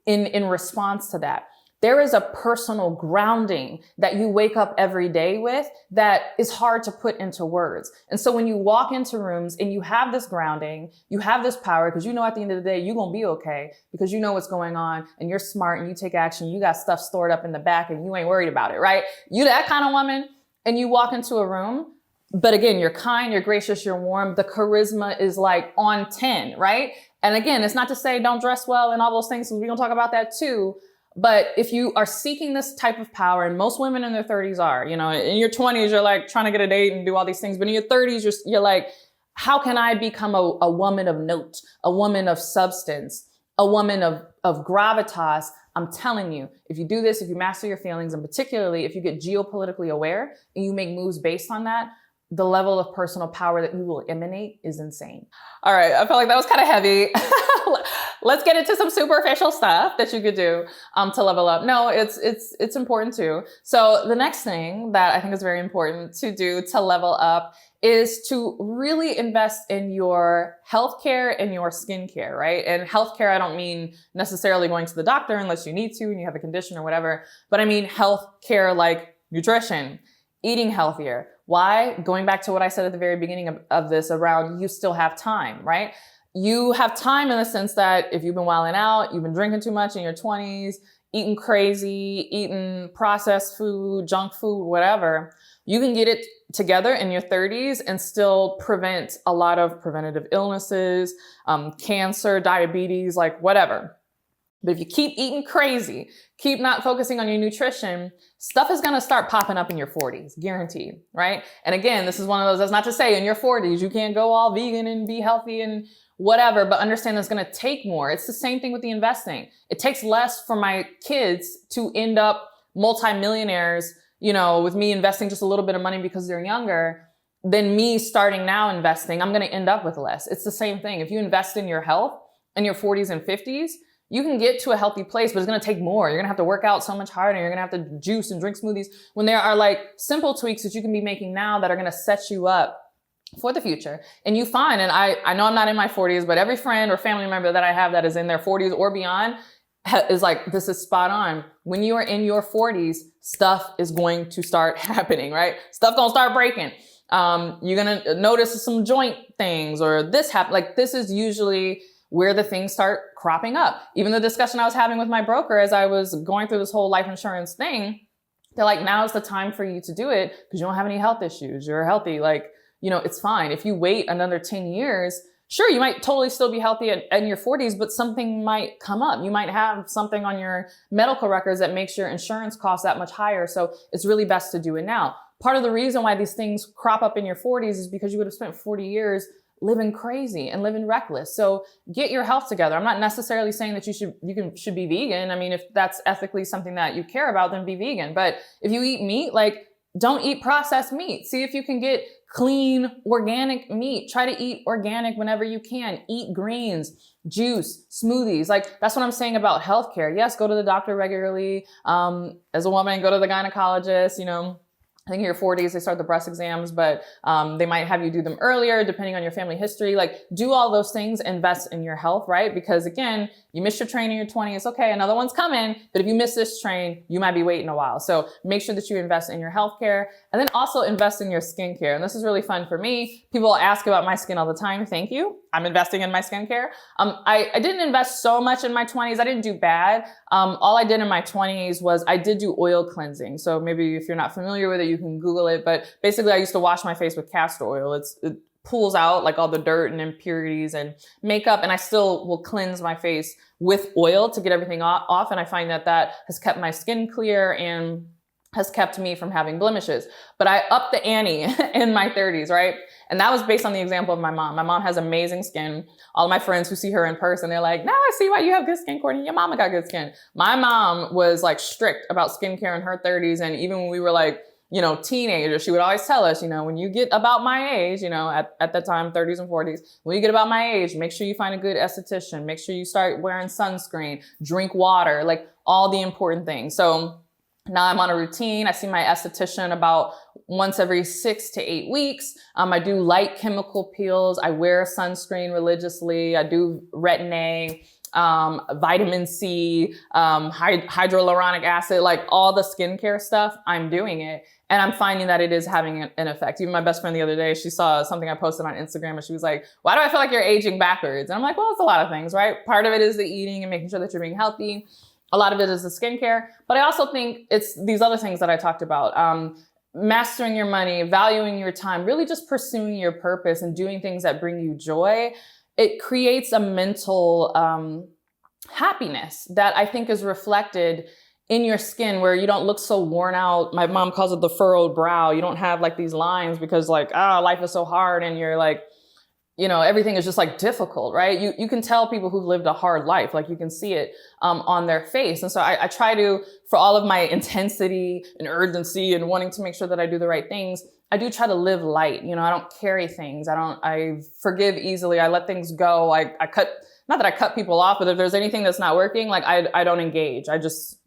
in response to that. There is a personal grounding that you wake up every day with that is hard to put into words. And so when you walk into rooms and you have this grounding, you have this power, because you know at the end of the day, you're going to be okay, because you know what's going on and you're smart and you take action. You got stuff stored up in the back and you ain't worried about it, right? You that kind of woman, and you walk into a room, but again, you're kind, you're gracious, you're warm. The charisma is like on 10, right? And again, it's not to say don't dress well and all those things, because we're going to talk about that too. But if you are seeking this type of power, and most women in their 30s are, you know, in your 20s, you're like trying to get a date and do all these things. But in your 30s, you're like, how can I become a woman of note, a woman of substance, a woman of gravitas? I'm telling you, if you do this, if you master your feelings, and particularly if you get geopolitically aware and you make moves based on that, the level of personal power that you will emanate is insane. All right, I felt like that was kind of heavy. Let's get into some superficial stuff that you could do to level up. No, it's important too. So the next thing that I think is very important to do to level up is to really invest in your healthcare and your skincare, right? And healthcare, I don't mean necessarily going to the doctor unless you need to and you have a condition or whatever, but I mean healthcare like nutrition, eating healthier. Why? Going back to what I said at the very beginning of this around you still have time, right? You have time in the sense that if you've been wilding out, you've been drinking too much in your 20s, eating crazy, eating processed food, junk food, whatever, you can get it together in your 30s and still prevent a lot of preventative illnesses, cancer, diabetes, like whatever. But if you keep eating crazy, keep not focusing on your nutrition, stuff is going to start popping up in your 40s, guaranteed, right? And again, this is one of those, that's not to say in your 40s, you can't go all vegan and be healthy and whatever, but understand it's going to take more. It's the same thing with the investing. It takes less for my kids to end up multimillionaires, you know, with me investing just a little bit of money because they're younger than me starting now investing. I'm going to end up with less. It's the same thing. If you invest in your health in your 40s and 50s, you can get to a healthy place, but it's going to take more. You're going to have to work out so much harder. You're going to have to juice and drink smoothies when there are like simple tweaks that you can be making now that are going to set you up for the future. And you find, and I know I'm not in my 40s, but every friend or family member that I have that is in their 40s or beyond is like, this is spot on. When you are in your 40s, stuff is going to start happening, right? Stuff gonna start breaking. You're gonna notice some joint things or this happen. Like this is usually where the things start cropping up. Even the discussion I was having with my broker as I was going through this whole life insurance thing, they're like, now's the time for you to do it because you don't have any health issues. You're healthy. Like, you know, it's fine. If you wait another 10 years, sure, you might totally still be healthy in your 40s, but something might come up. You might have something on your medical records that makes your insurance costs that much higher. So it's really best to do it now. Part of the reason why these things crop up in your 40s is because you would have spent 40 years living crazy and living reckless. So get your health together. I'm not necessarily saying that you should be vegan. I mean, if that's ethically something that you care about, then be vegan. But if you eat meat, like don't eat processed meat. See if you can get clean, organic meat. Try to eat organic whenever you can. Eat greens, juice, smoothies. Like that's what I'm saying about healthcare. Yes, go to the doctor regularly. As a woman, go to the gynecologist, you know. I think in your 40s, they start the breast exams, but they might have you do them earlier, depending on your family history. Like do all those things, invest in your health, right? Because again, you missed your train in your 20s. Okay, another one's coming. But if you miss this train, you might be waiting a while. So make sure that you invest in your healthcare and then also invest in your skincare. And this is really fun for me. People ask about my skin all the time. Thank you. I'm investing in my skincare. I didn't invest so much in my 20s. I didn't do bad. All I did in my 20s was I did do oil cleansing. So maybe if you're not familiar with it, you can Google it. But basically I used to wash my face with castor oil. It pulls out like all the dirt and impurities and makeup. And I still will cleanse my face with oil to get everything off. And I find that that has kept my skin clear and has kept me from having blemishes. But I upped the ante in my 30s, right? And that was based on the example of my mom. My mom has amazing skin. All of my friends who see her in person, they're like, now I see why you have good skin, Courtney. Your mama got good skin. My mom was like strict about skincare in her 30s. And even when we were like, you know, teenagers, she would always tell us, you know, when you get about my age, you know, at that time, 30s and 40s, when you get about my age, make sure you find a good esthetician, make sure you start wearing sunscreen, drink water, like all the important things. So now I'm on a routine. I see my esthetician about once every 6 to 8 weeks. I do light chemical peels. I wear sunscreen religiously. I do Retin-A, vitamin C, hyaluronic acid, like all the skincare stuff. I'm doing it. And I'm finding that it is having an effect. Even my best friend the other day, she saw something I posted on Instagram and she was like, why do I feel like you're aging backwards? And I'm like, well, it's a lot of things, right? Part of it is the eating and making sure that you're being healthy. A lot of it is the skincare, but I also think it's these other things that I talked about. Mastering your money, valuing your time, really just pursuing your purpose and doing things that bring you joy. It creates a mental happiness that I think is reflected in your skin, where you don't look so worn out. My mom calls it the furrowed brow. You don't have like these lines because like, life is so hard and you're like, everything is just like difficult, right? You can tell people who've lived a hard life, like you can see it on their face. And so I try to, for all of my intensity and urgency and wanting to make sure that I do the right things, I do try to live light. I don't carry things. I forgive easily. I let things go. I cut, not that I cut people off, but if there's anything that's not working, like I don't engage. I just,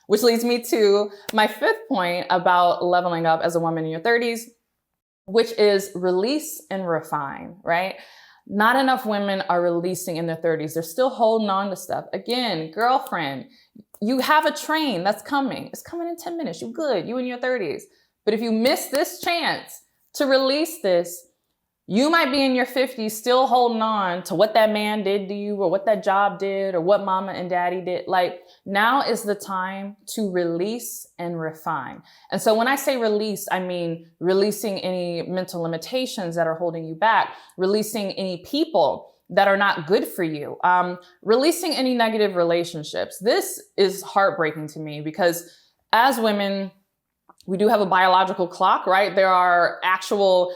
which leads me to my fifth point about leveling up as a woman in your 30s, which is release and refine, right? Not enough women are releasing in their 30s. They're still holding on to stuff. Again, girlfriend, you have a train that's coming. It's coming in 10 minutes. You're good. You in your 30s. But if you miss this chance to release this, you might be in your 50s still holding on to what that man did to you or what that job did or what mama and daddy did. Like, now is the time to release and refine. And so when I say release, I mean releasing any mental limitations that are holding you back, releasing any people that are not good for you, releasing any negative relationships. This is heartbreaking to me because as women, we do have a biological clock, right? There are actual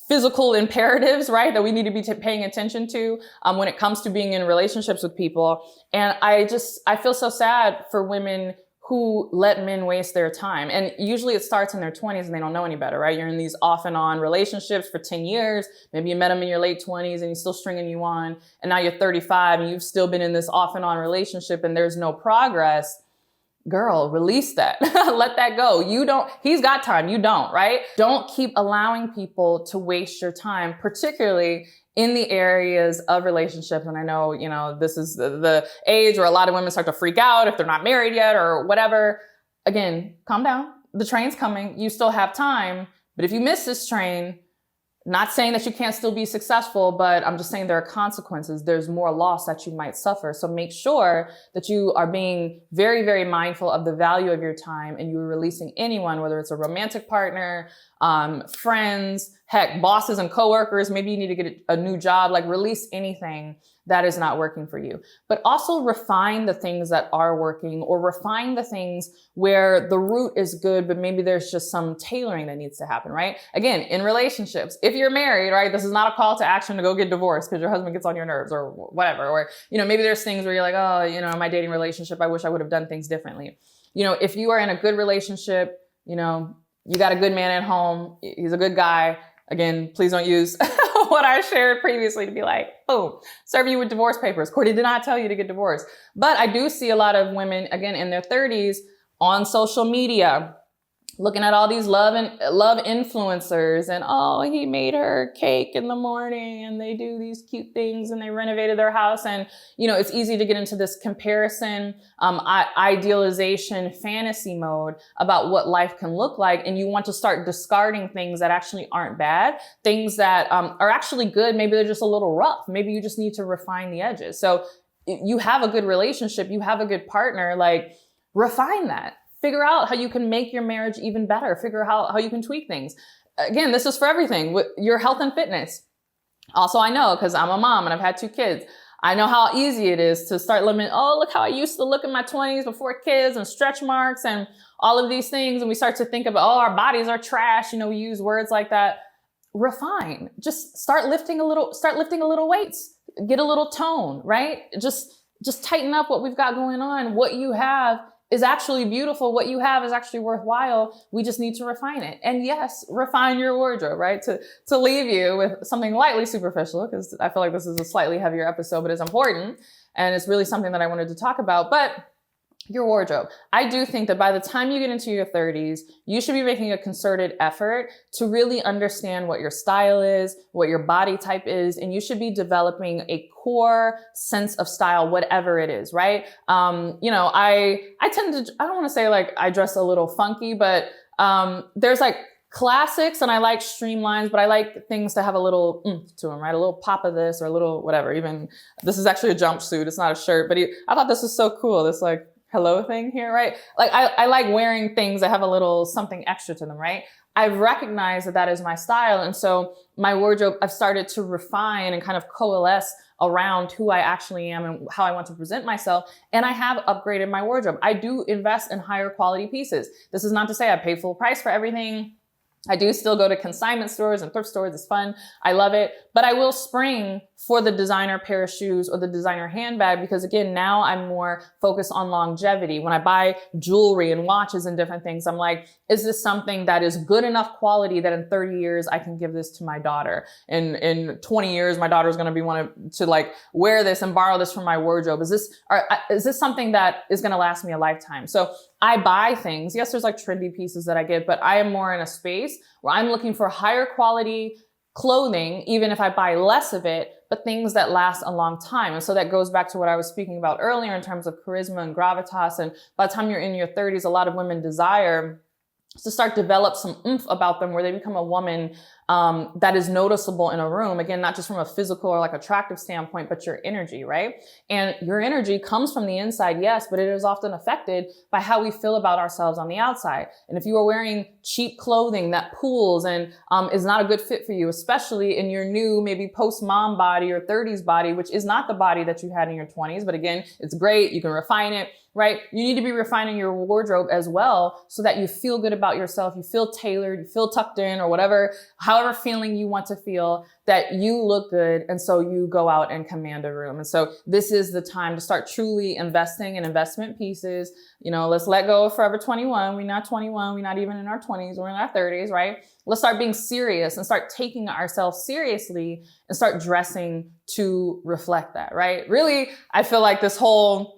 physical imperatives, right, that we need to be paying attention to when it comes to being in relationships with people. And I feel so sad for women who let men waste their time. And usually it starts in their 20s and they don't know any better, right? You're in these off and on relationships for 10 years. Maybe you met them in your late 20s and he's still stringing you on. And now you're 35 and you've still been in this off and on relationship and there's no progress. Girl, release that. Let that go. He's got time. You don't, right? Don't keep allowing people to waste your time, particularly in the areas of relationships. And I know, this is the age where a lot of women start to freak out if they're not married yet or whatever. Again, calm down. The train's coming. You still have time. But if you miss this train, not saying that you can't still be successful, but I'm just saying there are consequences. There's more loss that you might suffer. So make sure that you are being very, very mindful of the value of your time and you're releasing anyone, whether it's a romantic partner, friends, heck, bosses and coworkers. Maybe you need to get a new job, like release anything that is not working for you. But also refine the things that are working or refine the things where the root is good, but maybe there's just some tailoring that needs to happen, right? Again, in relationships, if you're married, right, this is not a call to action to go get divorced because your husband gets on your nerves or whatever. Or, maybe there's things where you're like, oh, in my dating relationship, I wish I would have done things differently. If you are in a good relationship, you got a good man at home, he's a good guy. Again, please don't use what I shared previously to be like, boom, serve you with divorce papers. Courtney did not tell you to get divorced. But I do see a lot of women, again, in their 30s on social media, looking at all these love influencers and, oh, he made her cake in the morning and they do these cute things and they renovated their house. And, it's easy to get into this comparison, idealization, fantasy mode about what life can look like. And you want to start discarding things that actually aren't bad, things that are actually good. Maybe they're just a little rough. Maybe you just need to refine the edges. So you have a good relationship, you have a good partner, like refine that. Figure out how you can make your marriage even better. Figure out how you can tweak things. Again, this is for everything with your health and fitness. Also, I know because I'm a mom and I've had 2 kids. I know how easy it is to start limiting, oh, look how I used to look in my 20s before kids and stretch marks and all of these things. And we start to think about, oh, our bodies are trash. We use words like that. Refine. Just start lifting a little weights. Get a little tone, right? Just tighten up what we've got going on. What you have is actually beautiful. What you have is actually worthwhile. We just need to refine it. And yes, refine your wardrobe, right? To leave you with something lightly superficial, because I feel like this is a slightly heavier episode, but it's important. And it's really something that I wanted to talk about. But your wardrobe. I do think that by the time you get into your 30s, you should be making a concerted effort to really understand what your style is, what your body type is, and you should be developing a core sense of style, whatever it is, right? I tend to, I don't want to say like I dress a little funky, but there's like classics and I like streamlines, but I like things to have a little oomph to them, right? A little pop of this or a little whatever. Even this is actually a jumpsuit. It's not a shirt, but I thought this was so cool. This like hello thing here, right? Like I like wearing things that have a little something extra to them, right? I've recognized that is my style. And so my wardrobe, I've started to refine and kind of coalesce around who I actually am and how I want to present myself. And I have upgraded my wardrobe. I do invest in higher quality pieces. This is not to say I pay full price for everything. I do still go to consignment stores and thrift stores. It's fun. I love it. But I will spring for the designer pair of shoes or the designer handbag because, again, now I'm more focused on longevity. When I buy jewelry and watches and different things, I'm like, is this something that is good enough quality that in 30 years I can give this to my daughter? In 20 years, my daughter's going to be wanting to like wear this and borrow this from my wardrobe. Is this something that is going to last me a lifetime? So I buy things. Yes, there's like trendy pieces that I get, but I am more in a space where I'm looking for higher quality clothing, even if I buy less of it, but things that last a long time. And so that goes back to what I was speaking about earlier in terms of charisma and gravitas. And by the time you're in your 30s, a lot of women desire to start develop some oomph about them where they become a woman that is noticeable in a room. Again, not just from a physical or like attractive standpoint, but your energy, right? And your energy comes from the inside, yes, but it is often affected by how we feel about ourselves on the outside. And if you are wearing cheap clothing that pools and is not a good fit for you, especially in your new, maybe post-mom body or 30s body, which is not the body that you had in your 20s, but again, it's great. You can refine it, right? You need to be refining your wardrobe as well so that you feel good about yourself. You feel tailored, you feel tucked in or whatever, however feeling you want to feel, that you look good. And so you go out and command a room. And so this is the time to start truly investing in investment pieces. You know, let's let go of Forever 21. We're not 21. We're not even in our 20s. We're in our 30s, right? Let's start being serious and start taking ourselves seriously and start dressing to reflect that, right? Really, I feel like this whole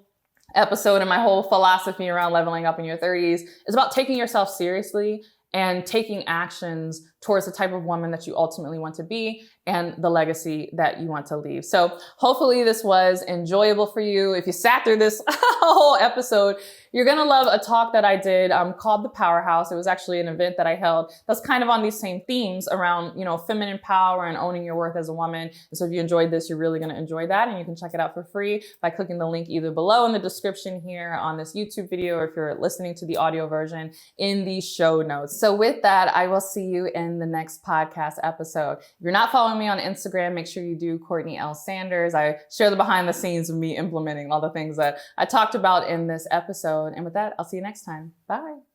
episode and my whole philosophy around leveling up in your 30s is about taking yourself seriously and taking actions towards the type of woman that you ultimately want to be and the legacy that you want to leave. So hopefully this was enjoyable for you. If you sat through this whole episode, you're going to love a talk that I did called the Powerhouse. It was actually an event that I held that's kind of on these same themes around, you know, feminine power and owning your worth as a woman. And so if you enjoyed this, you're really going to enjoy that. And you can check it out for free by clicking the link either below in the description here on this YouTube video, or if you're listening to the audio version in the show notes. So with that, I will see you in the next podcast episode. If you're not following me on Instagram, make sure you do CourtneyLSanders. I share the behind the scenes of me implementing all the things that I talked about in this episode. And with that, I'll see you next time. Bye.